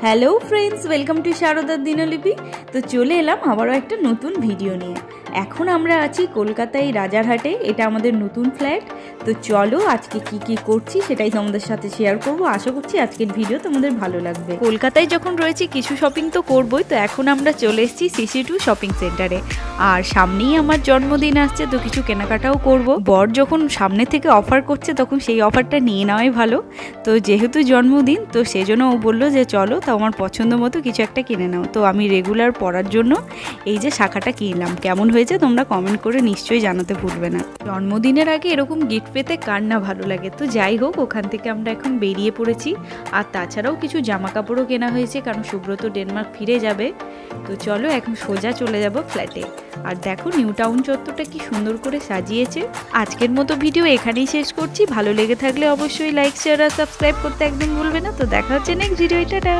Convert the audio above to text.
Hello friends, welcome to শারদার দিনলিপি। তো চলে এলাম আবারও একটা নতুন ভিডিও নিয়ে। এখন আমরা আছি কলকাতায় রাজারহাটে, এটা আমাদের নতুন ফ্ল্যাট। তো চলো আজকে কি কি করছি সেটাই তোমাদের সাথে শেয়ার করব। আশা করছি আজকের ভিডিও তোমাদের ভালো লাগবে। কলকাতায় যখন রয়েছি কিছু শপিং তো করবোই, তো এখন আমরা চলে এসেছি CC2 শপিং সেন্টারে। আর সামনেই আমার জন্মদিন আসছে, তো কিছু কেনাকাটাও করব। বর যখন সামনে থেকে অফার করছে তখন সেই অফারটা নিয়ে নেওয়াই ভালো। তো যেহেতু জন্মদিন, তো সেজন্য ও বললো যে চলো তো আমার পছন্দ মতো কিছু একটা কিনে নাও। তো আমি রেগুলার পরার জন্য এই যে শাখাটা কিনলাম। কেমন হয়েছে তোমরা কমেন্ট করে নিশ্চয়ই জানাতে ভুলবে না। জন্মদিনের আগে এরকম গিফট পেতে কার না ভালো লাগে। তো যাই হোক, ওখান থেকে আমরা এখন বেরিয়ে পড়েছি। আর তাছাড়াও কিছু জামা কাপড়ও কেনা হয়েছে, কারণ সুব্রত ডেনমার্ক ফিরে যাবে। তো চলো এখন সোজা চলে যাব ফ্ল্যাটে। আর দেখো নিউ টাউন চত্বরটা কি সুন্দর করে সাজিয়েছে। আজকের মতো ভিডিও এখানেই শেষ করছি। ভালো লেগে থাকলে অবশ্যই লাইক, শেয়ার আর সাবস্ক্রাইব করতে একদম ভুলবে না। তো দেখা হচ্ছে নেক্সট ভিডিও। টাটা।